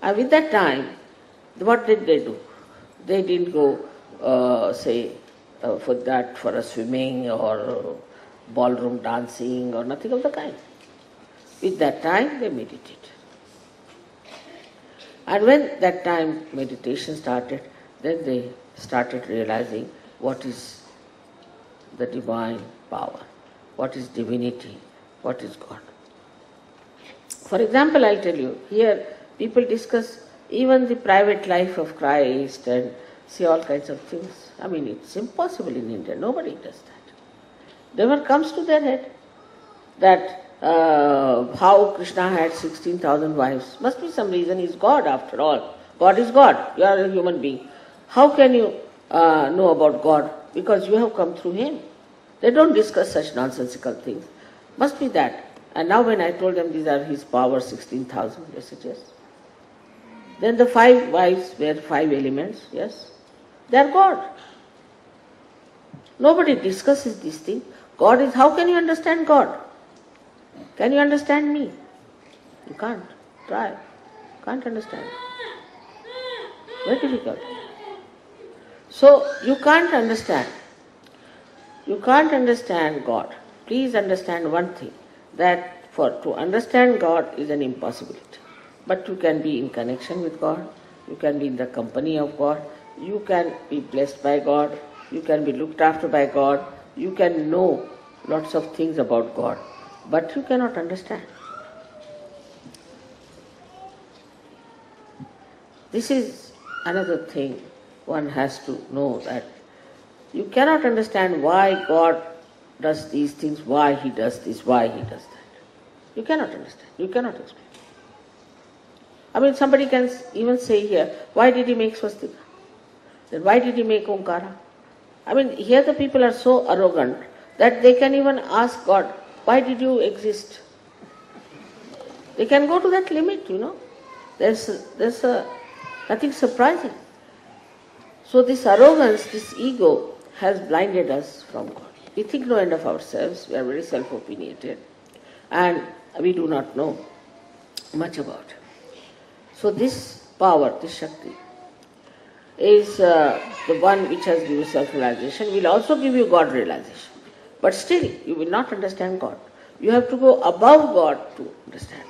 And with that time, what did they do? They didn't go, for a swimming or ballroom dancing or nothing of the kind. With that time, they meditated. And when that time meditation started, then they started realizing what is the divine power, what is divinity, what is God. For example, I'll tell you, here people discuss even the private life of Christ and see all kinds of things. I mean, it's impossible in India. Nobody does that. Never comes to their head that how Krishna had 16,000 wives. Must be some reason. He's God after all. God is God. You are a human being. How can you know about God? Because you have come through Him. They don't discuss such nonsensical things. Must be that. And now when I told them these are His power, 16,000, they said yes. Then the 5 wives were 5 elements, yes. They are God. Nobody discusses these things. God is, how can you understand God? Can you understand me? You can't. Try. Can't understand. Very difficult. So, you can't understand. You can't understand God. Please understand one thing, that to understand God is an impossibility. But you can be in connection with God, you can be in the company of God, you can be blessed by God, you can be looked after by God, you can know lots of things about God, but you cannot understand. This is another thing one has to know, that you cannot understand why God does these things, why He does this, why He does that. You cannot understand, you cannot explain. I mean, somebody can even say here, why did He make swastika? Then why did He make Omkara? I mean, here the people are so arrogant that they can even ask God, why did you exist? They can go to that limit, There's nothing surprising. So this arrogance, this ego has blinded us from God. We think no end of ourselves, we are very self-opinionated, and we do not know much about it. So this power, this Shakti, is the one which has given self-realization, will also give you God realization. But still, you will not understand God. You have to go above God to understand.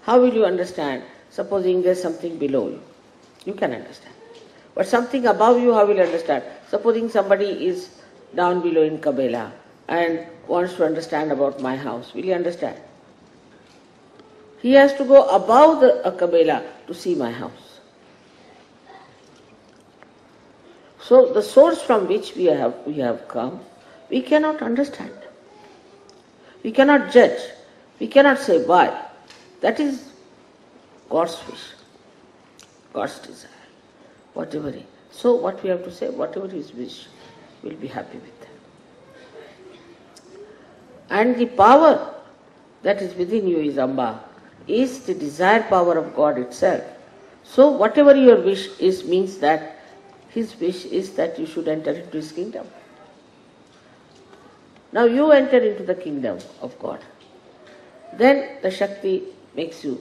How will you understand? Supposing there's something below you. You can understand. But something above you, how will you understand? Supposing somebody is down below in Cabella and wants to understand about my house. Will you understand? He has to go above the Cabella to see my house. So the source from which we have come, we cannot understand. We cannot judge. We cannot say why. That is God's wish, God's desire, whatever He. So what we have to say, whatever His wish, we'll be happy with that. And the power that is within you is Amba, is the desired power of God itself. So whatever your wish is means that His wish is that you should enter into His kingdom. Now you enter into the kingdom of God. Then the Shakti makes you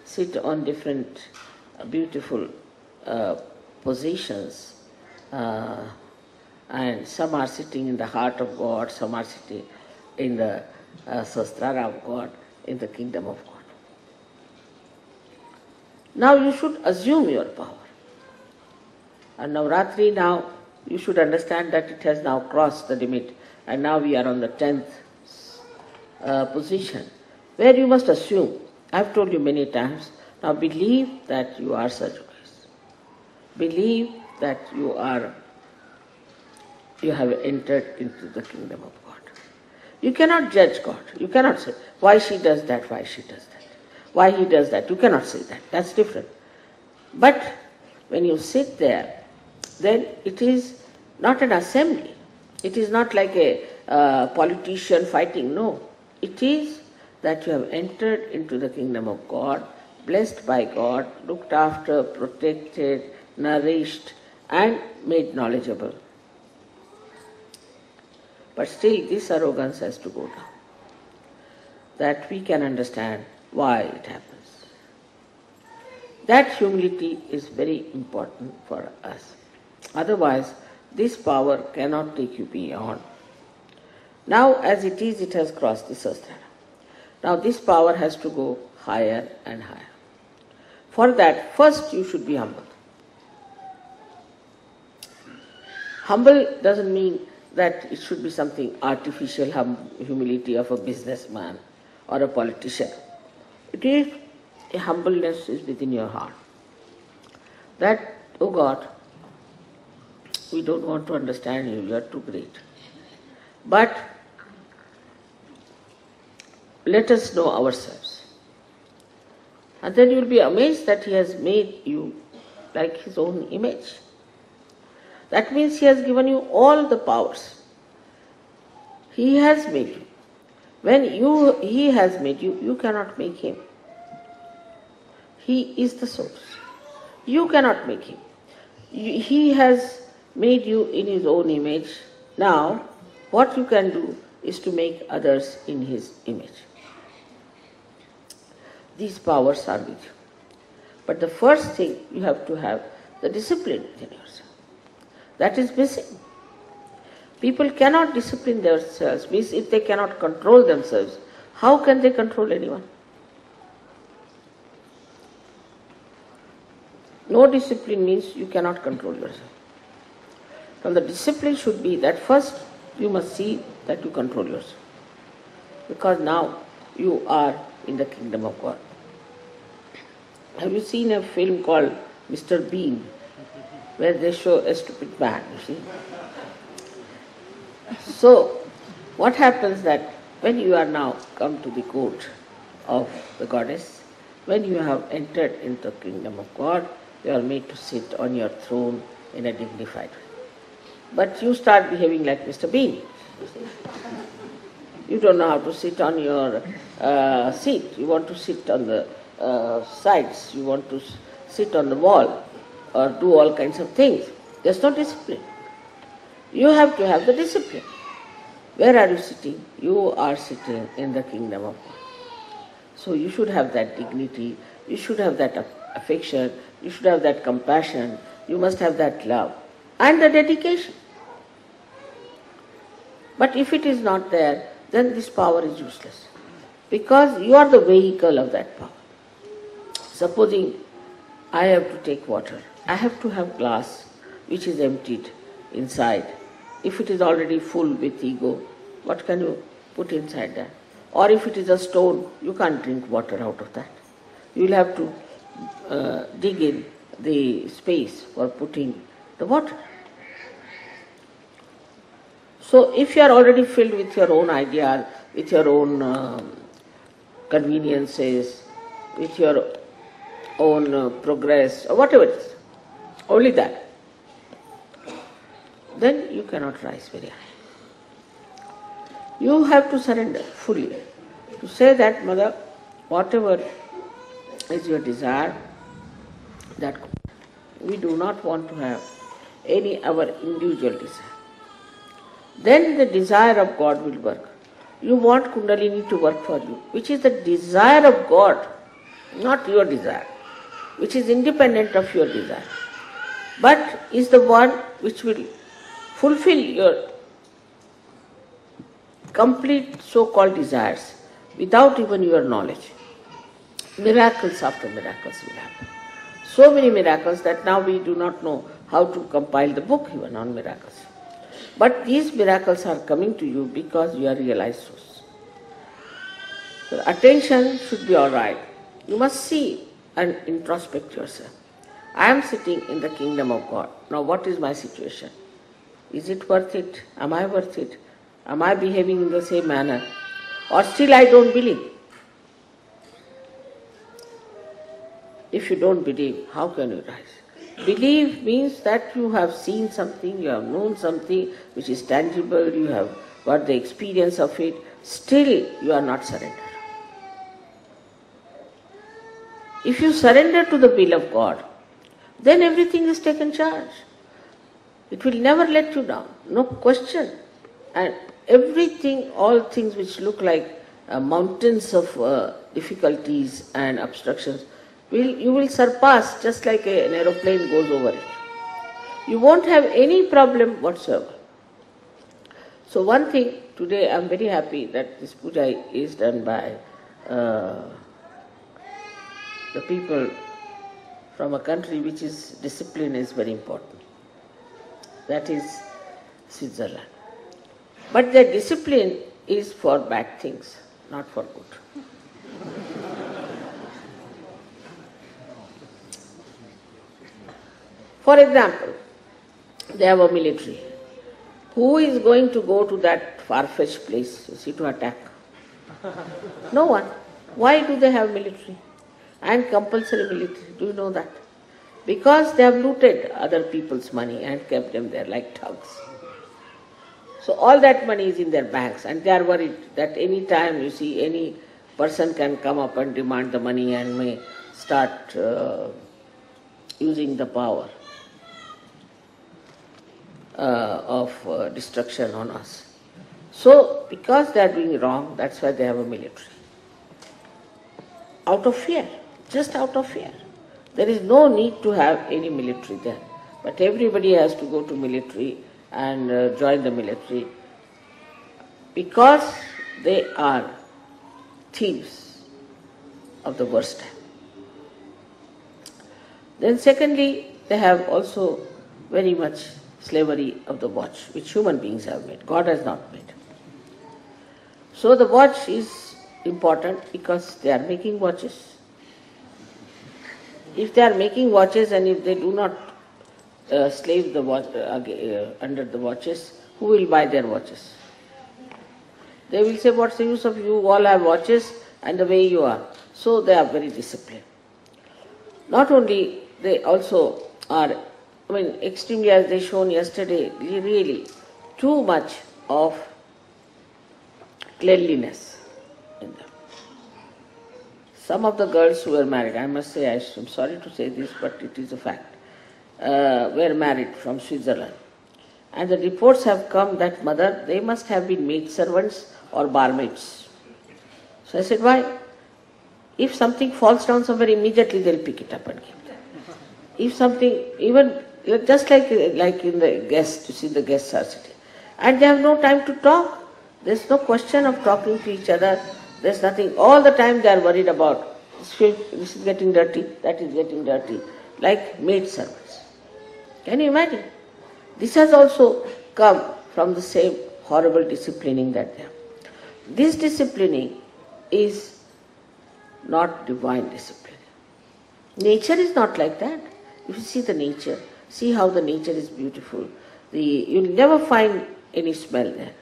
sit on different beautiful positions, and some are sitting in the heart of God, some are sitting in the Sastrara of God, in the kingdom of God. Now you should assume your power. And Navaratri now, you should understand that it has now crossed the limit, and now we are on the 10th position, where you must assume. I've told you many times, now believe that you are Sajukas. Believe that you have entered into the kingdom of God. You cannot judge God. You cannot say, why she does that, why she does that, why he does that. You cannot say that. That's different. But when you sit there, then it is not an assembly. It is not like a politician fighting. No. It is that you have entered into the kingdom of God, blessed by God, looked after, protected, nourished, and made knowledgeable. But still this arrogance has to go down. That we can understand why it happens. That humility is very important for us. Otherwise, this power cannot take you beyond. Now, as it is, it has crossed the Sahasrara. Now, this power has to go higher and higher. For that, first you should be humble. Humble doesn't mean that it should be something artificial humility of a businessman or a politician. It is a humbleness is within your heart. That, oh God, we don't want to understand you, you are too great. But let us know ourselves. And then you will be amazed that He has made you like His own image. That means He has given you all the powers. He has made you. When He has made you, you cannot make Him. He is the source. You cannot make Him. He has made you in His own image. Now, what you can do is to make others in His image. These powers are with you. But the first thing you have to have the discipline within yourself. That is missing. People cannot discipline themselves. Means if they cannot control themselves, how can they control anyone? No discipline means you cannot control yourself. Now the discipline should be that first you must see that you control yourself. Because now you are in the kingdom of God. Have you seen a film called Mr. Bean, where they show a stupid man, you see? So, what happens that when you are now come to the court of the goddess, when you have entered into the kingdom of God, you are made to sit on your throne in a dignified way. But you start behaving like Mr. Bean. You don't know how to sit on your seat. You want to sit on the sides. You want to sit on the wall or do all kinds of things. There's no discipline. You have to have the discipline. Where are you sitting? You are sitting in the kingdom of God. So you should have that dignity. You should have that affection. You should have that compassion. You must have that love and the dedication. But if it is not there, then this power is useless. Because you are the vehicle of that power. Supposing I have to take water, I have to have glass which is emptied inside. If it is already full with ego, what can you put inside that? Or if it is a stone, you can't drink water out of that. You will have to dig in the space for putting the water. So if you are already filled with your own ideal, with your own conveniences, with your own progress, or whatever it is, only that, then you cannot rise very high. You have to surrender fully. To say that, Mother, whatever is your desire, that we do not want to have any our individual desire. Then the desire of God will work. You want Kundalini to work for you, which is the desire of God, not your desire, which is independent of your desire, but is the one which will fulfill your complete so-called desires without even your knowledge. Miracles after miracles will happen. So many miracles that now we do not know how to compile the book even on miracles. But these miracles are coming to you because you are realized souls. So attention should be all right. You must see and introspect yourself. I am sitting in the kingdom of God. Now what is my situation? Is it worth it? Am I worth it? Am I behaving in the same manner? Or still I don't believe? If you don't believe, how can you rise? Believe means that you have seen something, you have known something which is tangible, you have got the experience of it, still you are not surrendered. If you surrender to the will of God, then everything is taken charge. It will never let you down, no question. And everything, all things which look like mountains of difficulties and obstructions, you will surpass just like an aeroplane goes over it. You won't have any problem whatsoever. So one thing, today I am very happy that this puja is done by the people from a country which is, discipline is very important. That is Switzerland. But their discipline is for bad things, not for good. For example, they have a military. Who is going to go to that far-fetched place, you see, to attack? No one. Why do they have military? And compulsory military, do you know that? Because they have looted other people's money and kept them there like thugs. So all that money is in their banks and they are worried that any time, you see, any person can come up and demand the money and may start using the power of destruction on us. So, because they are doing wrong, that's why they have a military. Out of fear, just out of fear. There is no need to have any military there. But everybody has to go to military and join the military because they are thieves of the worst type. Then secondly, they have also very much slavery of the watch, which human beings have made. God has not made. So the watch is important because they are making watches. If they are making watches and if they do not slave the watch, under the watches, who will buy their watches? They will say, what's the use of you all have watches and the way you are. So they are very disciplined. Not only, they also are, extremely, as they shown yesterday, really too much of cleanliness in them. Some of the girls who were married, I must say, I am sorry to say this, but it is a fact, were married from Switzerland. And the reports have come that, mother, they must have been maidservants or barmaids. So I said, why? If something falls down somewhere, immediately they'll pick it up and keep it. If something, even just like in the guests, you see the guests are sitting. And they have no time to talk. There's no question of talking to each other. There's nothing. All the time they are worried about, this is getting dirty, that is getting dirty, like maid servants. Can you imagine? This has also come from the same horrible disciplining that they have. This disciplining is not divine disciplining. Nature is not like that. If you see the nature, see how the nature is beautiful. You'll never find any smell there.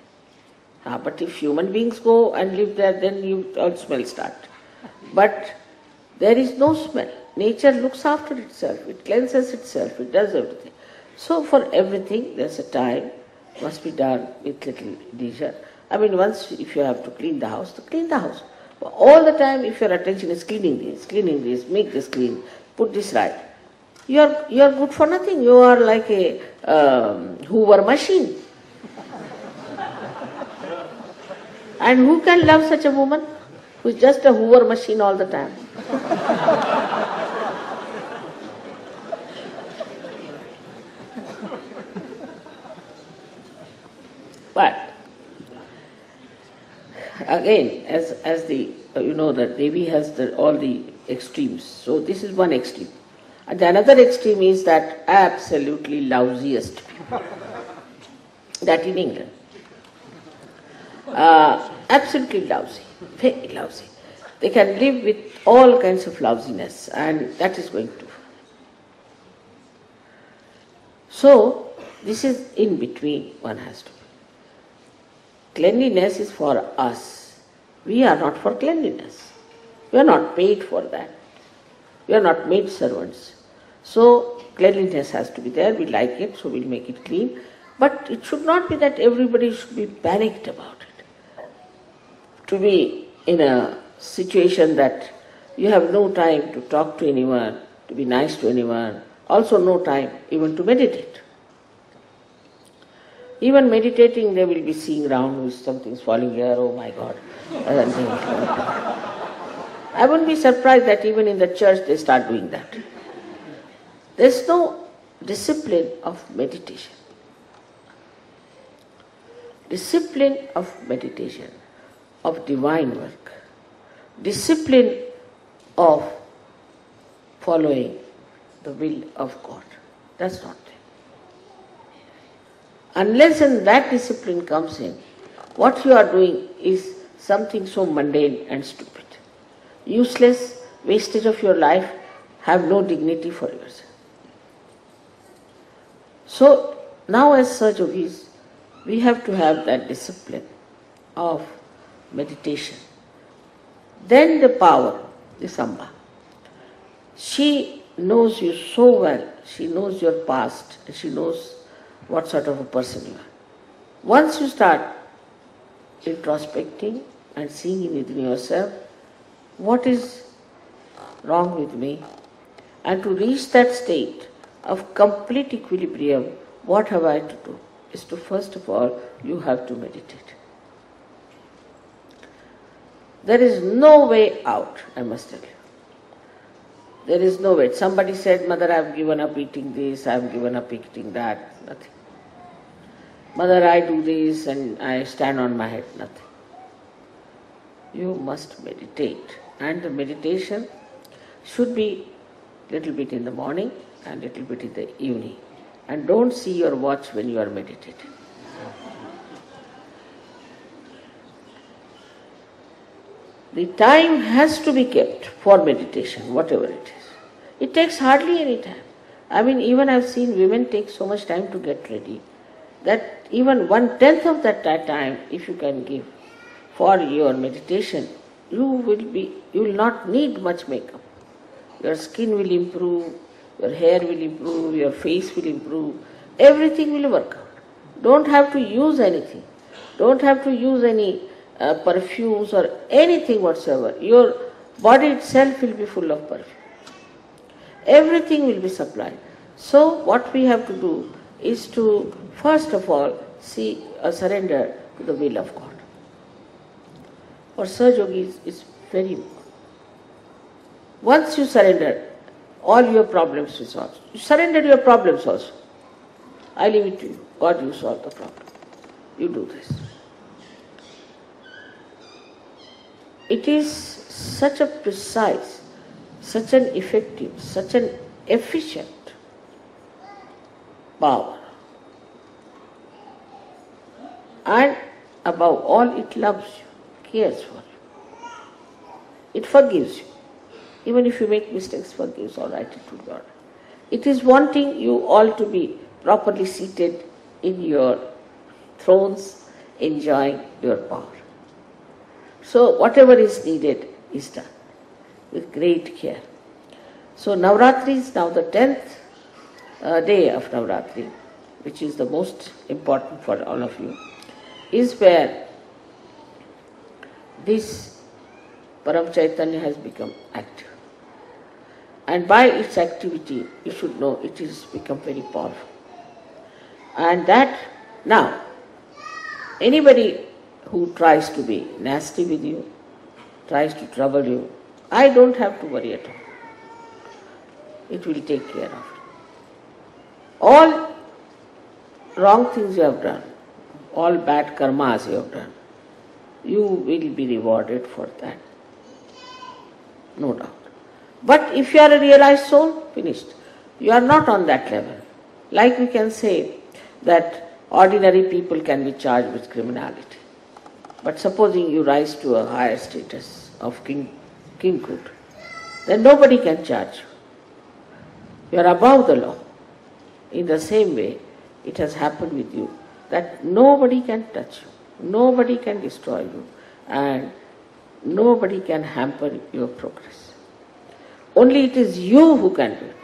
But if human beings go and live there, then all smell start. But there is no smell. Nature looks after itself. It cleanses itself. It does everything. So for everything, there's a time, must be done with little leisure. Once if you have to clean the house, to clean the house. But all the time, if your attention is cleaning this, make this clean, put this right, you are good for nothing. You are like a Hoover machine. And who can love such a woman who is just a Hoover machine all the time? But again, as the that Devi has all the extremes. So this is one extreme. And the another extreme is that absolutely lousiest people. That in England. Absolutely lousy, very lousy. They can live with all kinds of lousiness, and that is going to. So, this is in between one has to be. Cleanliness is for us. We are not for cleanliness. We are not paid for that. We are not maid servants. So, cleanliness has to be there. We like it, so we'll make it clean. But it should not be that everybody should be panicked about it. To be in a situation that you have no time to talk to anyone, to be nice to anyone, also no time even to meditate. Even meditating, they will be seeing round, something's falling here, oh my God. I wouldn't be surprised that even in the church they start doing that. There's no discipline of meditation. Discipline of meditation, of divine work, discipline of following the will of God. That's not there. Unless and that discipline comes in, what you are doing is something so mundane and stupid. Useless, wastage of your life, have no dignity for yourself. So now as Sahaja Yogis, we have to have that discipline of meditation. Then the power, the Samba. She knows you so well. She knows your past. She knows what sort of a person you are. Once you start introspecting and seeing within yourself, what is wrong with me? And to reach that state of complete equilibrium, what have I to do? Is to first of all, you have to meditate. There is no way out, I must tell you. There is no way. Somebody said, Mother, I have given up eating this, I have given up eating that, nothing. Mother, I do this and I stand on my head, nothing. You must meditate. And the meditation should be little bit in the morning and little bit in the evening. And don't see your watch when you are meditating. The time has to be kept for meditation, whatever it is. It takes hardly any time. I mean, even I've seen women take so much time to get ready that even 1/10 of that time, if you can give for your meditation, you will not need much makeup. Your skin will improve, your hair will improve, your face will improve, everything will work out. Don't have to use anything. Don't have to use any perfumes or anything whatsoever. Your body itself will be full of perfume. Everything will be supplied. So what we have to do is to first of all surrender to the will of God. For Sahaja Yogis is very important. Once you surrender, all your problems will solve. You surrender your problems also. I leave it to you. God, you solve the problem. You do this. It is such a precise, such an effective, such an efficient power. And above all, it loves you, cares for you. It forgives you. Even if you make mistakes, forgives all right, it will be all right. It is wanting you all to be properly seated in your thrones, enjoying your power. So whatever is needed is done with great care. So Navaratri is now the 10th day of Navaratri, which is the most important for all of you, is where this Param Chaitanya has become active. And by its activity, you should know it has become very powerful. And that now, anybody who tries to be nasty with you, tries to trouble you, I don't have to worry at all. It will take care of it. All wrong things you have done, all bad karmas you have done, you will be rewarded for that. No doubt. But if you are a realized soul, finished. You are not on that level. Like we can say that ordinary people can be charged with criminality. But supposing you rise to a higher status of kinghood, then nobody can charge you. You are above the law. In the same way, it has happened with you that nobody can touch you, nobody can destroy you, and nobody can hamper your progress. Only it is you who can do it.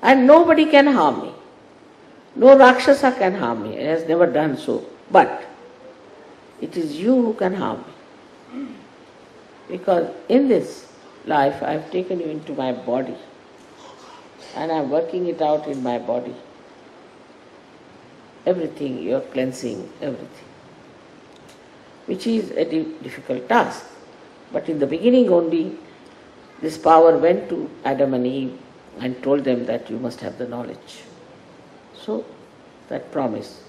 And nobody can harm me. No Rakshasa can harm me. It has never done so. But it is you who can harm me. Because in this life I have taken you into my body and I am working it out in my body. Everything, your cleansing, everything. Which is a difficult task. But in the beginning only, this power went to Adam and Eve and told them that you must have the knowledge. So that promise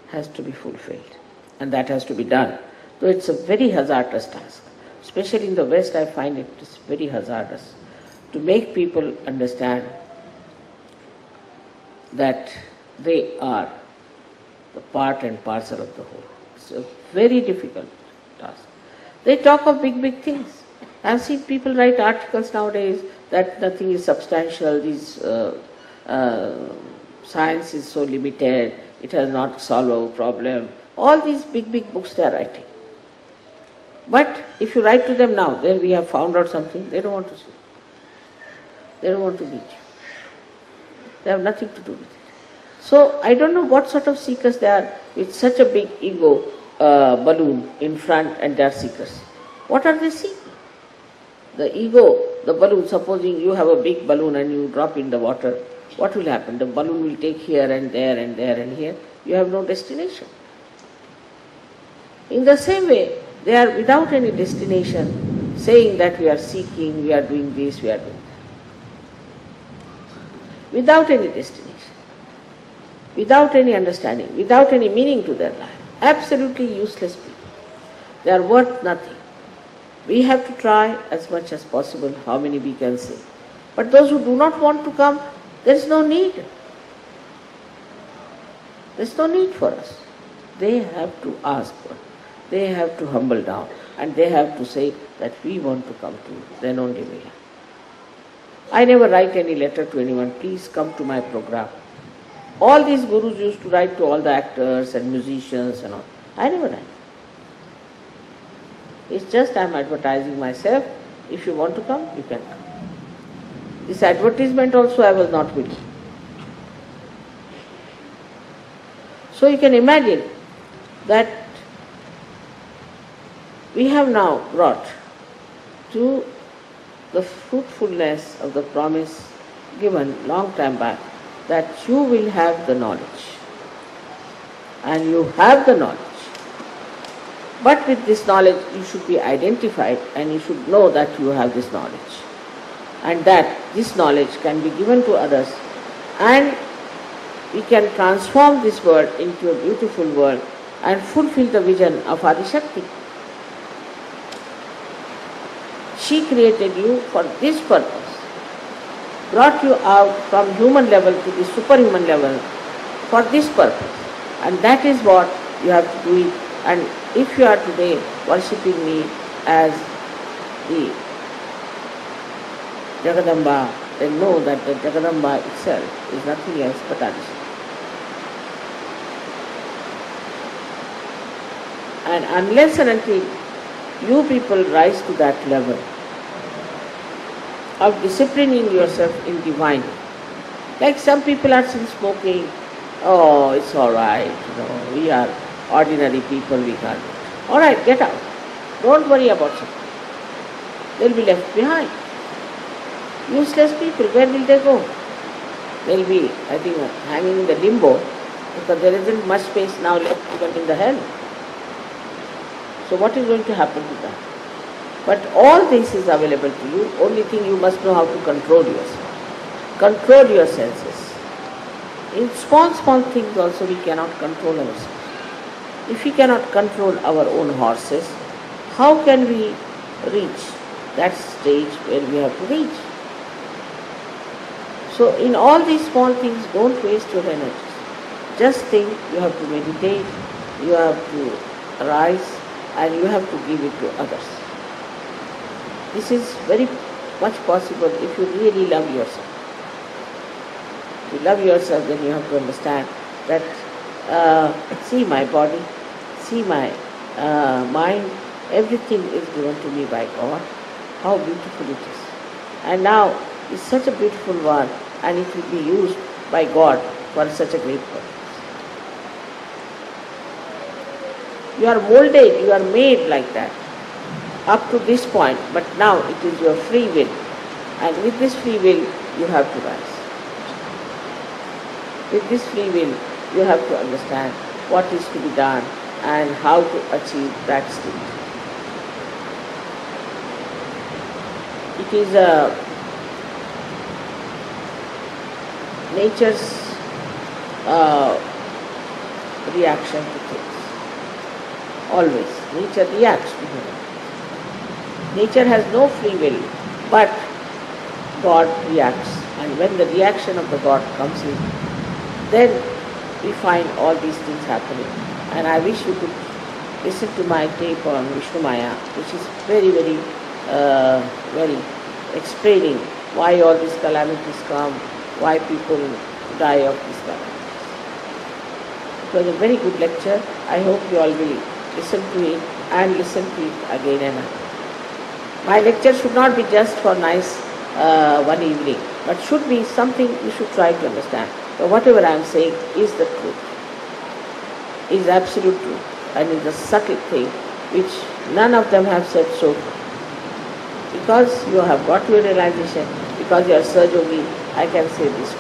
has to be fulfilled, and that has to be done. Though it's a very hazardous task. Especially in the West, I find it is very hazardous to make people understand that they are the part and parcel of the whole. It's a very difficult task. They talk of big, big things. I've seen people write articles nowadays that nothing is substantial, science is so limited, it has not solved our problem. All these big, big books they are writing. But if you write to them now, then we have found out something, they don't want to see. They don't want to meet you. They have nothing to do with it. So I don't know what sort of seekers they are with such a big ego balloon in front, and they are seekers. What are they seeking? The ego, the balloon, supposing you have a big balloon and you drop in the water, what will happen? The balloon will take here and there and there and here. You have no destination. In the same way, they are without any destination, saying that we are seeking, we are doing this, we are doing that. Without any destination, without any understanding, without any meaning to their life. Absolutely useless people. They are worth nothing. We have to try as much as possible how many we can say. But those who do not want to come, there is no need. There is no need for us. They have to ask for it. They have to humble down, and they have to say that we want to come to you, then only we have. I never write any letter to anyone, please come to my program. All these gurus used to write to all the actors and musicians and all. I never write. It's just I am advertising myself. If you want to come, you can come. This advertisement also I was not willing. So you can imagine that we have now brought to the fruitfulness of the promise given long time back that you will have the knowledge. And you have the knowledge. But with this knowledge you should be identified and you should know that you have this knowledge. And that this knowledge can be given to others, and we can transform this world into a beautiful world and fulfill the vision of Adi Shakti. She created you for this purpose, brought you out from human level to the superhuman level for this purpose. And that is what you have to do it. And if you are today worshipping me as the Jagadamba, then know that the Jagadamba itself is nothing else but Adi Shakti. And unless and until you people rise to that level of disciplining yourself in divine, like some people are still smoking, oh, it's all right, we are ordinary people, we can't. All right, get out. Don't worry about something. They'll be left behind. Useless people, where will they go? They'll be, I think, hanging in the limbo, because there isn't much space now left even in the hell. So what is going to happen to them? But all this is available to you. Only thing, you must know how to control yourself. Control your senses. In small, small things also we cannot control ourselves. If we cannot control our own horses, how can we reach that stage where we have to reach? So in all these small things, don't waste your energy. Just think, you have to meditate, you have to arise, and you have to give it to others. This is very much possible if you really love yourself. If you love yourself, then you have to understand that see my body, see my mind, everything is given to me by God. How beautiful it is. And now it's such a beautiful one, and it will be used by God for such a great purpose. You are molded, you are made like that up to this point, but now it is your free will, and with this free will you have to rise. With this free will you have to understand what is to be done and how to achieve that state. It is nature's reaction to things. Always. Nature reacts to human. Nature has no free will, but God reacts. And when the reaction of the God comes in, then we find all these things happening. And I wish you could listen to my tape on Vishnu Maya, which is very, very explaining why all these calamities come, why people die of these calamities. It was a very good lecture. I hope you all will listen to it and listen to it again and again. My lecture should not be just for nice one evening, but should be something you should try to understand. So whatever I am saying is the truth, is absolute truth, and is a subtle thing which none of them have said so far. Because you have got to a realization, because you are Sahaja Yogi, I can say this.